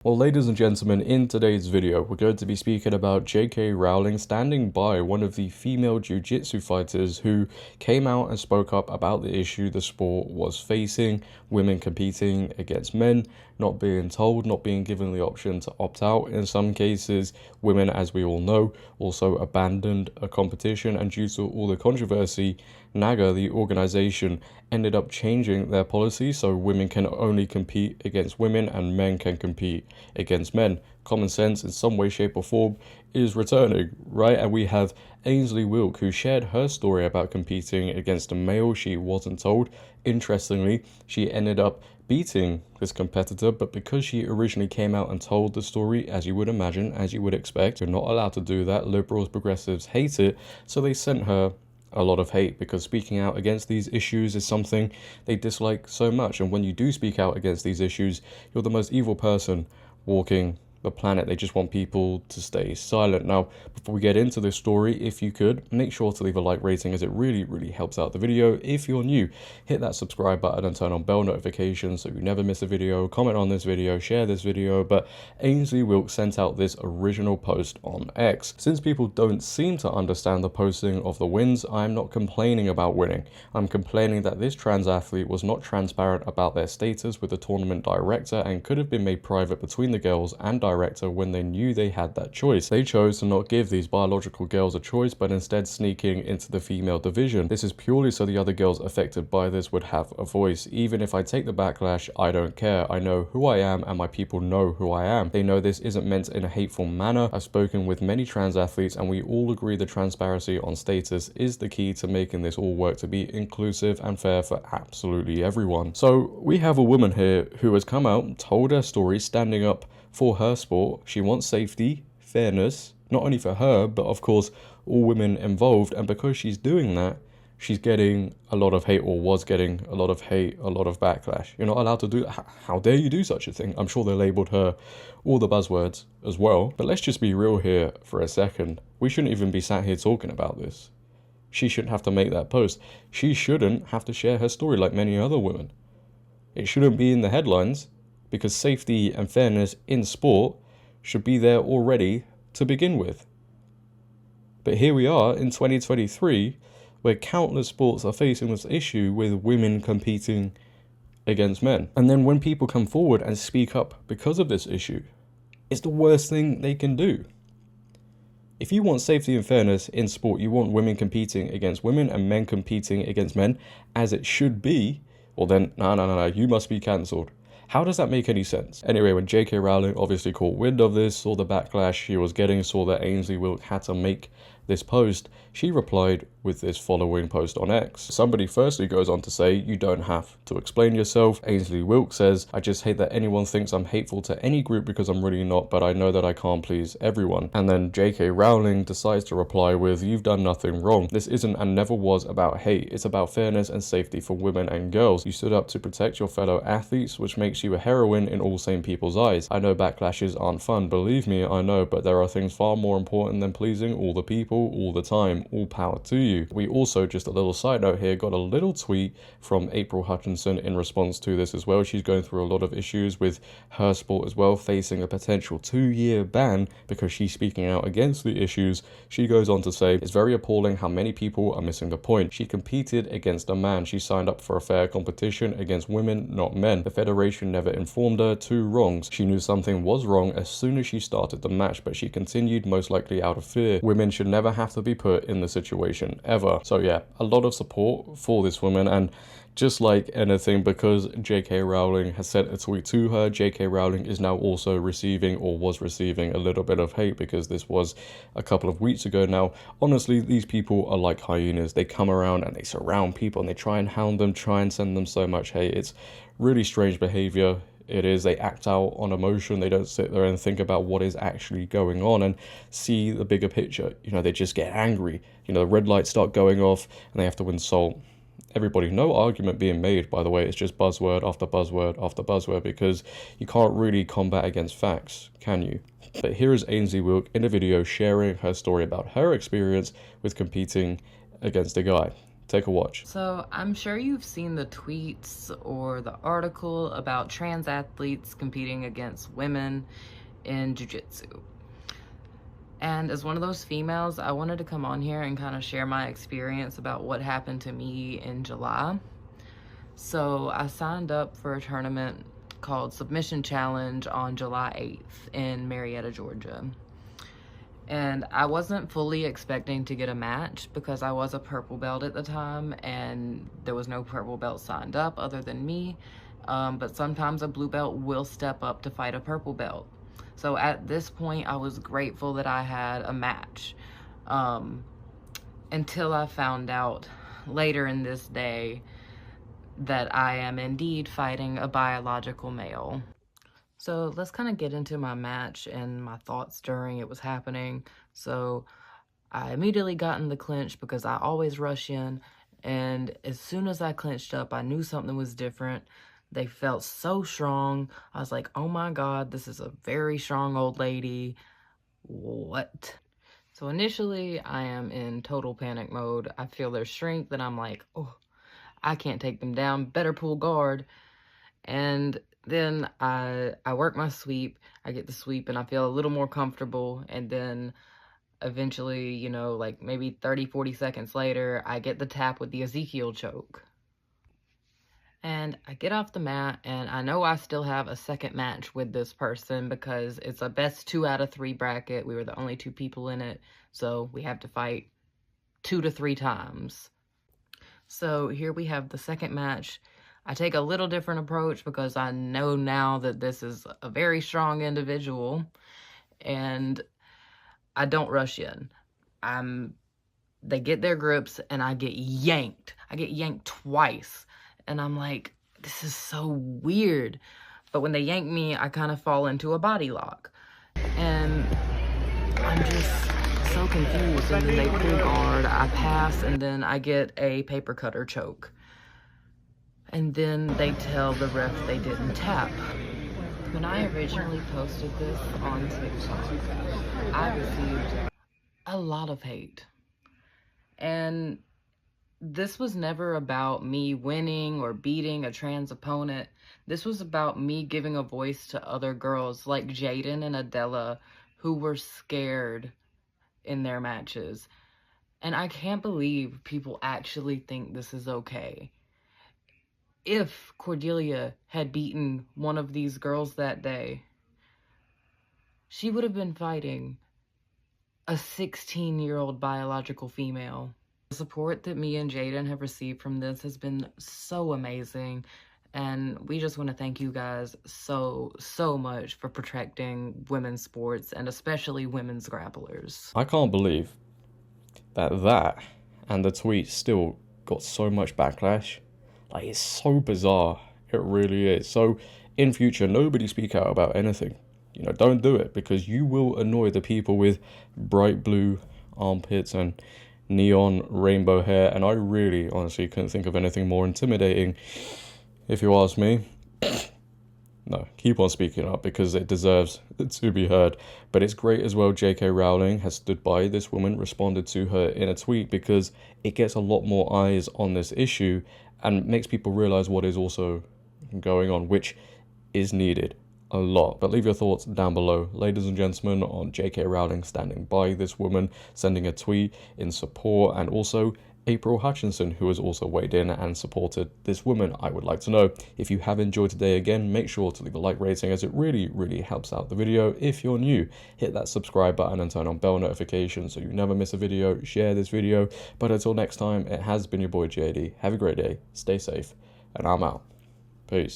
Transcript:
Well, ladies and gentlemen, in today's video, we're going to be speaking about JK Rowling standing by one of the female Jiu-Jitsu fighters who came out and spoke up about the issue the sport was facing, women competing against men, not being told, not being given the option to opt out. In some cases, women, as we all know, also abandoned a competition, and due to all the controversy, NAGA, the organization, ended up changing their policy so women can only compete against women and men can compete against men. Common sense in some way, shape or form is returning, right? And we have Ansleigh Wilk, who shared her story about competing against a male she wasn't told. Interestingly, she ended up beating this competitor, but because she originally came out and told the story, as you would imagine, as you would expect, you're not allowed to do that. Liberals, progressives hate it, so they sent her a lot of hate because speaking out against these issues is something they dislike so much. And when you do speak out against these issues, you're the most evil person walking the planet. They just want people to stay silent. Now, before we get into this story, if you could, make sure to leave a like rating as it really helps out the video. If you're new, hit that subscribe button and turn on bell notifications so you never miss a video. Comment on this video, share this video. But Ansleigh Wilk sent out this original post on X. Since people don't seem to understand the posting of the wins, I'm not complaining about winning. I'm complaining that this trans athlete was not transparent about their status with the tournament director and could have been made private between the girls and director when they knew they had that choice. They chose to not give these biological girls a choice, but instead sneaking into the female division. This is purely so the other girls affected by this would have a voice. Even if I take the backlash, I don't care. I know who I am and my people know who I am. They know this isn't meant in a hateful manner. I've spoken with many trans athletes and we all agree the transparency on status is the key to making this all work to be inclusive and fair for absolutely everyone. So we have a woman here who has come out, told her story, standing up for her sport. She wants safety, fairness, not only for her, but of course all women involved. And because she's doing that, she's getting a lot of hate, or was getting a lot of hate, a lot of backlash. You're not allowed to do that. How dare you do such a thing? I'm sure they labeled her all the buzzwords as well. But let's just be real here for a second. We shouldn't even be sat here talking about this. She shouldn't have to make that post. She shouldn't have to share her story like many other women. It shouldn't be in the headlines, because safety and fairness in sport should be there already to begin with. But here we are in 2023, where countless sports are facing this issue with women competing against men. And then when people come forward and speak up because of this issue, it's the worst thing they can do. If you want safety and fairness in sport, you want women competing against women and men competing against men, as it should be, well then, no, you must be cancelled. How does that make any sense? Anyway, when JK Rowling obviously caught wind of this, saw the backlash she was getting, saw that Ansleigh Wilk had to make this post, she replied with this following post on X. Somebody firstly goes on to say, you don't have to explain yourself. Ansleigh Wilk says, I just hate that anyone thinks I'm hateful to any group because I'm really not, but I know that I can't please everyone. And then JK Rowling decides to reply with, you've done nothing wrong. This isn't and never was about hate. It's about fairness and safety for women and girls. You stood up to protect your fellow athletes, which makes you a heroine in all sane people's eyes. I know backlashes aren't fun, believe me, I know, but there are things far more important than pleasing all the people all the time. All power to you. We also, just a little side note here, got a little tweet from April Hutchinson in response to this as well. She's going through a lot of issues with her sport as well, facing a potential 2-year ban because she's speaking out against the issues. She goes on to say, it's very appalling how many people are missing the point. She competed against a man. She signed up for a fair competition against women, not men. The federation never informed her. 2 wrongs. She knew something was wrong as soon as she started the match, but she continued, most likely out of fear. Women should never have to be put in the situation ever. So yeah, a lot of support for this woman, and just like anything, because JK Rowling has sent a tweet to her, JK Rowling is now also receiving, or was receiving, a little bit of hate because this was a couple of weeks ago now. Honestly, these people are like hyenas. They come around and they surround people and they try and hound them, try and send them so much hate. It's really strange behavior. It is. They act out on emotion. They don't sit there and think about what is actually going on and see the bigger picture. You know, they just get angry. You know, the red lights start going off and they have to insult everybody. No argument being made, by the way. It's just buzzword after buzzword after buzzword, because you can't really combat against facts, can you? But here is Ansleigh Wilk in a video sharing her story about her experience with competing against a guy. Take a watch. So I'm sure you've seen the tweets or the article about trans athletes competing against women in Jiu-Jitsu. And as one of those females, I wanted to come on here and kind of share my experience about what happened to me in July. So I signed up for a tournament called Submission Challenge on July 8th in Marietta, Georgia. And I wasn't fully expecting to get a match because I was a purple belt at the time and there was no purple belt signed up other than me. But sometimes a blue belt will step up to fight a purple belt. So at this point, I was grateful that I had a match, until I found out later in this day that I am indeed fighting a biological male. So let's kind of get into my match and my thoughts during it was happening. So I immediately got in the clinch because I always rush in, and as soon as I clinched up, I knew something was different. They felt so strong. I was like, oh my God, this is a very strong old lady. What? So initially, I am in total panic mode. I feel their strength and I'm like, oh, I can't take them down. Better pull guard. And then I work my sweep. I get the sweep and I feel a little more comfortable. And then eventually, you know, like maybe 30, 40 seconds later, I get the tap with the Ezekiel choke. And I get off the mat, and I know I still have a second match with this person because it's a best 2 out of 3 bracket. We were the only 2 people in it, so we have to fight 2 to 3 times. So here we have the second match. I take a little different approach because I know now that this is a very strong individual, and I don't rush in. They get their grips, and I get yanked. I get yanked twice. And I'm like, this is so weird. But when they yank me, I kind of fall into a body lock. And I'm just so confused. And then they pull guard, I pass, and then I get a paper cutter choke. And then they tell the ref they didn't tap. When I originally posted this on TikTok, I received a lot of hate. And this was never about me winning or beating a trans opponent. This was about me giving a voice to other girls like Jaden and Adela who were scared in their matches. And I can't believe people actually think this is okay. If Cordelia had beaten one of these girls that day, she would have been fighting a 16-year-old biological female. The support that me and Jaden have received from this has been so amazing, and we just want to thank you guys so much for protecting women's sports and especially women's grapplers. I can't believe that and the tweet still got so much backlash. Like, it's so bizarre. It really is. So in future, nobody speak out about anything. You know, don't do it, because you will annoy the people with bright blue armpits and neon rainbow hair, and I really honestly couldn't think of anything more intimidating, if you ask me. No, keep on speaking up because it deserves to be heard. But it's great as well JK Rowling has stood by this woman, responded to her in a tweet, because it gets a lot more eyes on this issue and makes people realize what is also going on, which is needed a lot. But leave your thoughts down below, ladies and gentlemen, on JK Rowling standing by this woman, sending a tweet in support, and also April Hutchinson, who has also weighed in and supported this woman. I would like to know if you have enjoyed today. Again, make sure to leave a like rating, as it really helps out the video. If you're new, hit that subscribe button and turn on bell notifications so you never miss a video. Share this video. But until next time, it has been your boy JD. Have a great day, stay safe, and I'm out. Peace.